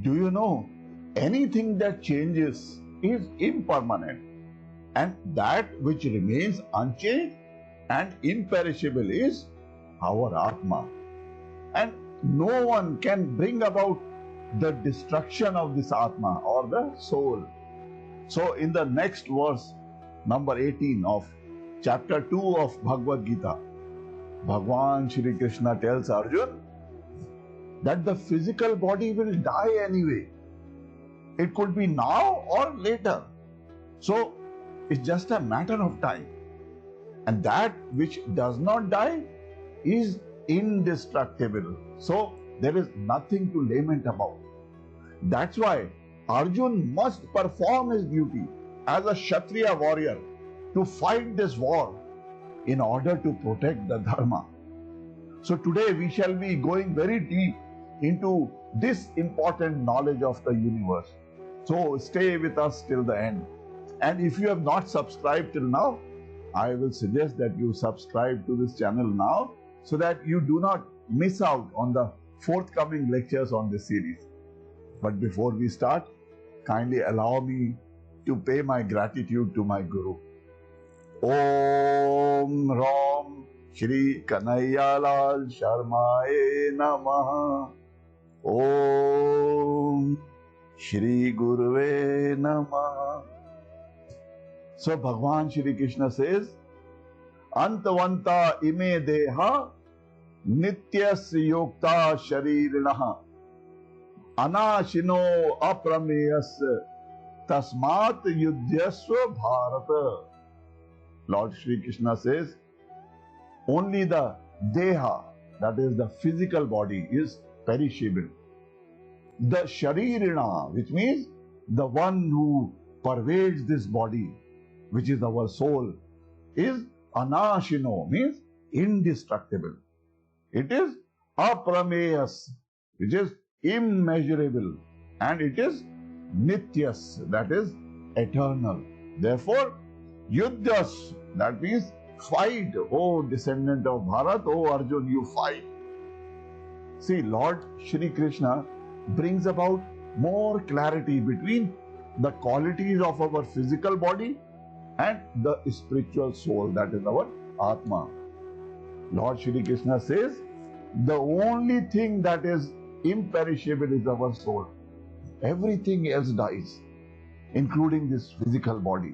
Do you know, anything that changes is impermanent, and that which remains unchanged and imperishable is our Atma. And no one can bring about the destruction of this Atma or the soul. So, in the next verse, number 18 of chapter 2 of Bhagavad Gita, Bhagwan Shri Krishna tells Arjun that the physical body will die anyway. It could be now or later. So, it's just a matter of time. And that which does not die is indestructible. So, there is nothing to lament about. That's why Arjun must perform his duty as a Kshatriya warrior to fight this war in order to protect the Dharma. So today we shall be going very deep into this important knowledge of the universe. So stay with us till the end. And if you have not subscribed till now, I will suggest that you subscribe to this channel now so that you do not miss out on the forthcoming lectures on this series. But before we start, kindly allow me to pay my gratitude to my Guru. Om Ram Shri Kanhaiyalal Sharmaye Namaha. Om Shri Guruve Namaha. So Bhagwan Shri Krishna says, Antavanta ime deha nityas yokta sharirinaha anashino aprameyas tasmat yudhyasva bharata. Lord Shri Krishna says, only the deha, that is the physical body, is perishable. The sharirina, which means the one who pervades this body, which is our soul, is anashino, means indestructible. It is aprameyas, which is immeasurable, and it is nityas, that is eternal. Therefore, yudhyas, that means fight, O descendant of Bharat, O Arjun, you fight. See, Lord Shri Krishna brings about more clarity between the qualities of our physical body and the spiritual soul, that is our Atma. Lord Shri Krishna says, the only thing that is imperishable is our soul. Everything else dies, including this physical body.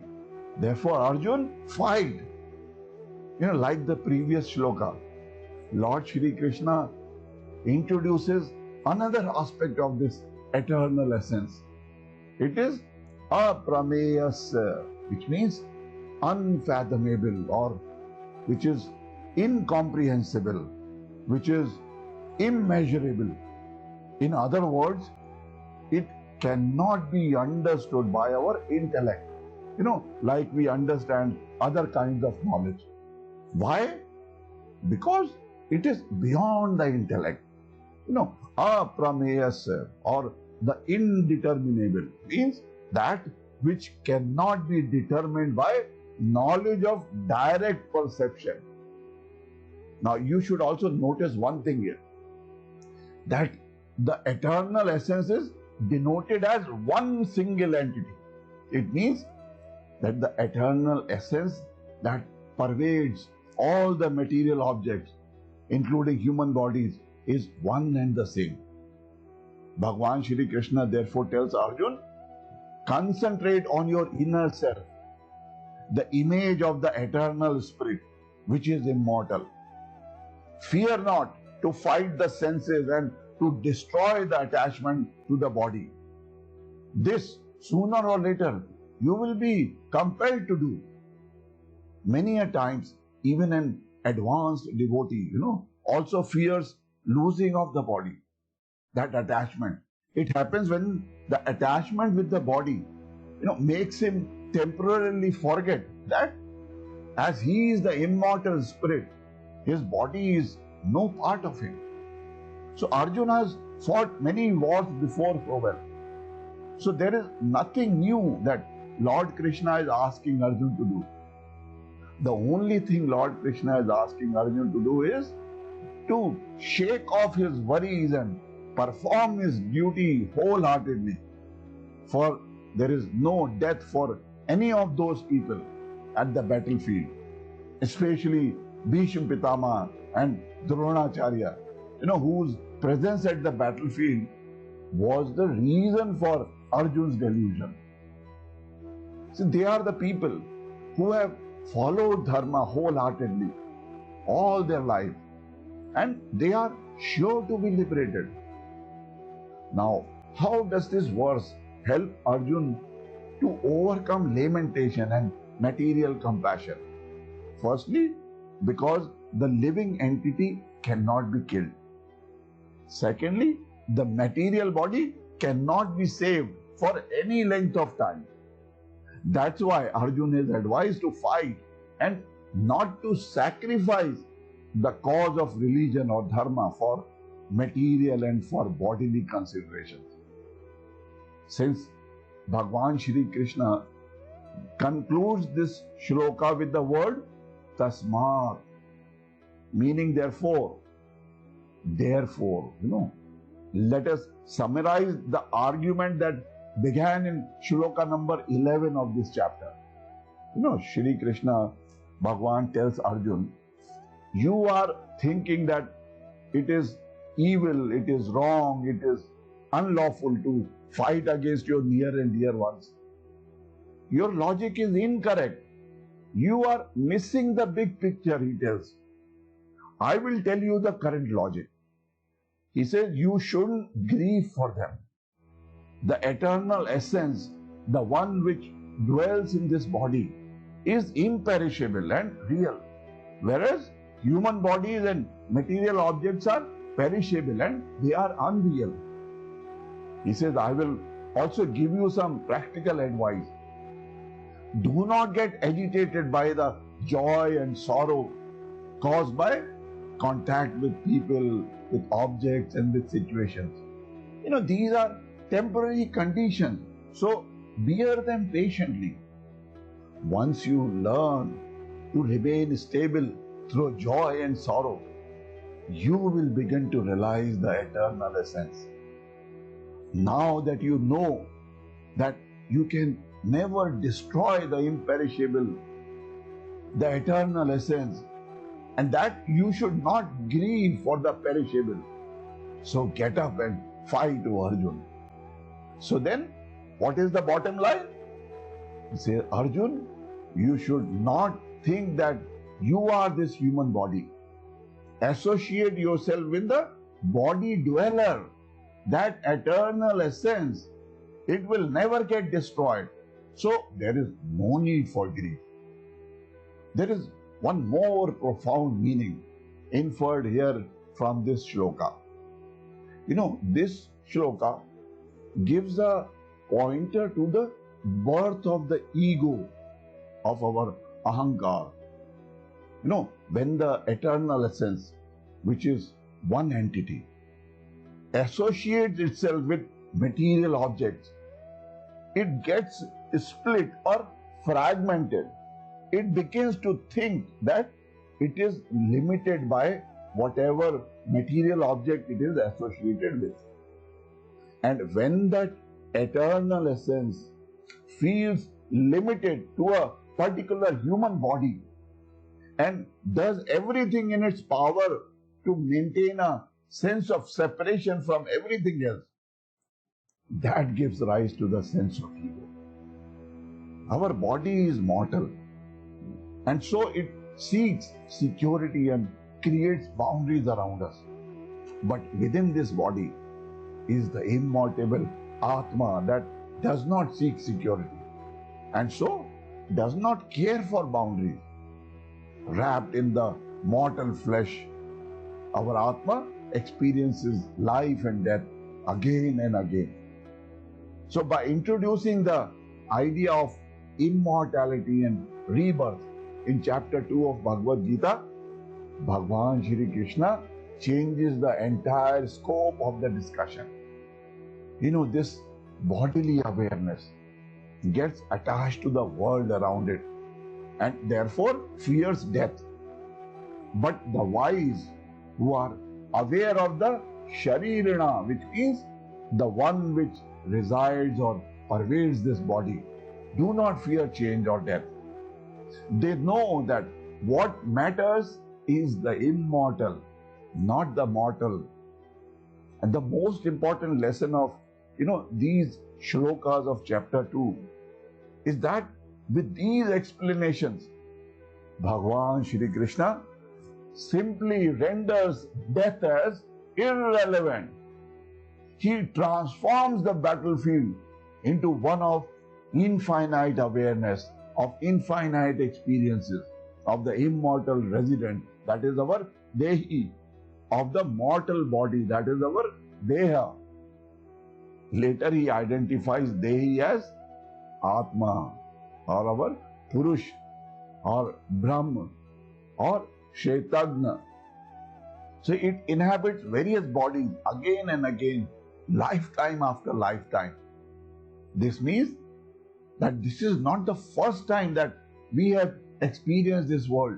Therefore, Arjun, fight. Like the previous shloka, Lord Shri Krishna introduces another aspect of this eternal essence. It is aprameyas, which means unfathomable, or which is incomprehensible, which is immeasurable. In other words, it cannot be understood by our intellect. Like we understand other kinds of knowledge. Why? Because it is beyond the intellect. Aprameyas, or the indeterminable, means that which cannot be determined by knowledge of direct perception. Now, you should also notice one thing here, that the eternal essence is denoted as one single entity. It means that the eternal essence that pervades all the material objects, including human bodies, is one and the same. Bhagwan Shri Krishna therefore tells Arjun, concentrate on your inner self, the image of the eternal spirit, which is immortal. Fear not to fight the senses and to destroy the attachment to the body. This, sooner or later, you will be compelled to do. Many a times, even an advanced devotee, also fears losing of the body, that attachment. It happens when the attachment with the body, makes him temporarily forget that as he is the immortal spirit, his body is no part of him. So Arjuna has fought many wars before so well. So there is nothing new that Lord Krishna is asking Arjuna to do. The only thing Lord Krishna is asking Arjuna to do is to shake off his worries and perform his duty wholeheartedly. For there is no death for any of those people at the battlefield, especially Bhishma Pitama and Dronacharya, whose presence at the battlefield was the reason for Arjun's delusion. See, they are the people who have followed dharma wholeheartedly all their life, and they are sure to be liberated. Now, how does this verse help Arjun to overcome lamentation and material compassion? Firstly, because the living entity cannot be killed. Secondly, the material body cannot be saved for any length of time. That's why Arjun is advised to fight and not to sacrifice the cause of religion or dharma for material and for bodily considerations. Since Bhagwan Shri Krishna concludes this shloka with the word tasmat, meaning therefore, let us summarize the argument that began in shloka number 11 of this chapter. Shri Krishna, Bhagwan tells Arjun, you are thinking that it is evil, it is wrong, it is unlawful to fight against your near and dear ones. Your logic is incorrect. You are missing the big picture, he tells. I will tell you the correct logic. He says you shouldn't grieve for them. The eternal essence, the one which dwells in this body, is imperishable and real, whereas human bodies and material objects are perishable and they are unreal. He says, I will also give you some practical advice. Do not get agitated by the joy and sorrow caused by contact with people, with objects and with situations. These are temporary conditions, so bear them patiently. Once you learn to remain stable through joy and sorrow, you will begin to realize the eternal essence. Now that you know that you can never destroy the imperishable, the eternal essence, and that you should not grieve for the perishable, so get up and fight, O Arjun. So then, what is the bottom line? He says, Arjun, you should not think that you are this human body. Associate yourself with the body dweller, that eternal essence. It will never get destroyed. So there is no need for grief. There is one more profound meaning inferred here from this shloka. This shloka gives a pointer to the birth of the ego, of our ahankar. When the eternal essence, which is one entity, associates itself with material objects, it gets split or fragmented. It begins to think that it is limited by whatever material object it is associated with. And when that eternal essence feels limited to a particular human body and does everything in its power to maintain a sense of separation from everything else, that gives rise to the sense of ego. Our body is mortal, and so it seeks security and creates boundaries around us. But within this body is the immortal Atma that does not seek security and so does not care for boundaries. Wrapped in the mortal flesh, our Atma experiences life and death again and again. So by introducing the idea of immortality and rebirth in chapter 2 of Bhagavad Gita, Bhagwan Shri Krishna changes the entire scope of the discussion. This bodily awareness gets attached to the world around it and therefore fears death. But the wise who are aware of the Sharirina, which means the one which resides or pervades this body, do not fear change or death. They know that what matters is the immortal, not the mortal. And the most important lesson of these shlokas of chapter 2 is that with these explanations, Bhagavan Shri Krishna simply renders death as irrelevant. He transforms the battlefield into one of infinite awareness, of infinite experiences, of the immortal resident, that is our Dehi, of the mortal body, that is our Deha. Later he identifies Dehi as Atma, or our Purush, or Brahma, or Shaitagna. So it inhabits various bodies again and again, lifetime after lifetime. This means that this is not the first time that we have experienced this world,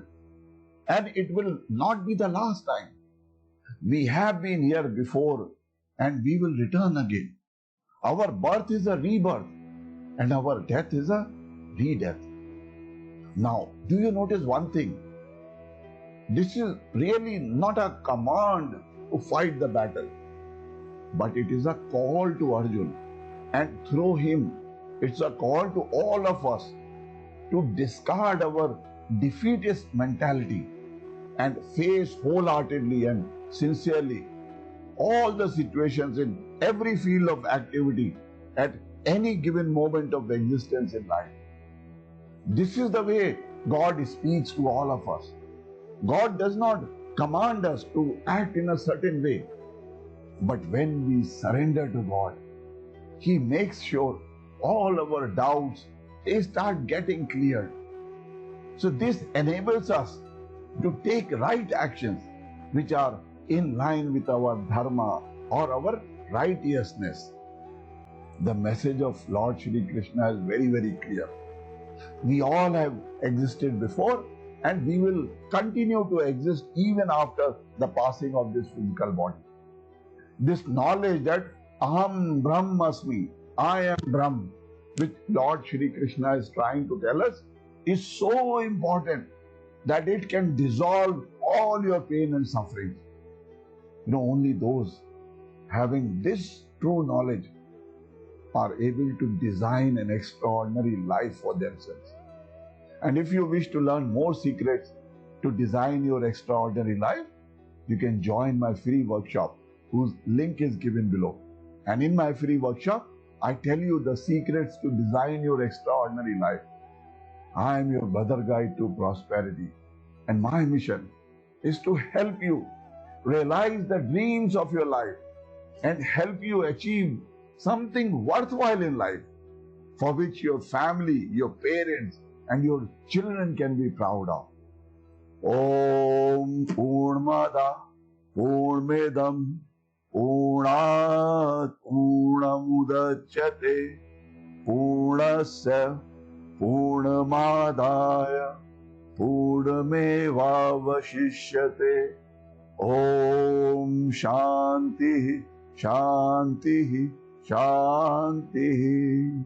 and it will not be the last time. We have been here before and we will return again. Our birth is a rebirth and our death is a re-death. Now, do you notice one thing? This is really not a command to fight the battle, but it is a call to Arjuna, and through him, it's a call to all of us to discard our defeatist mentality and face wholeheartedly and sincerely all the situations in every field of activity at any given moment of existence in life. This is the way God speaks to all of us. God does not command us to act in a certain way, but when we surrender to God, He makes sure all our doubts, they start getting cleared. So this enables us to take right actions which are in line with our dharma or our righteousness. The message of Lord Shri Krishna is very, very clear. We all have existed before and we will continue to exist even after the passing of this physical body. This knowledge that Aham Brahmasmi, I am Brahm, which Lord Shri Krishna is trying to tell us, is so important that it can dissolve all your pain and suffering. Only those having this true knowledge are able to design an extraordinary life for themselves. And if you wish to learn more secrets to design your extraordinary life, you can join my free workshop, whose link is given below. And in my free workshop, I tell you the secrets to design your extraordinary life. I am your brother guide to prosperity, and my mission is to help you realize the dreams of your life and help you achieve something worthwhile in life for which your family, your parents, and your children can be proud of. Om Purnamada Purnamidam Purnat Purnamudachyate Purnasya Purnamadaya Purnamevavashishyate. Om Shanti Shanti Shanti.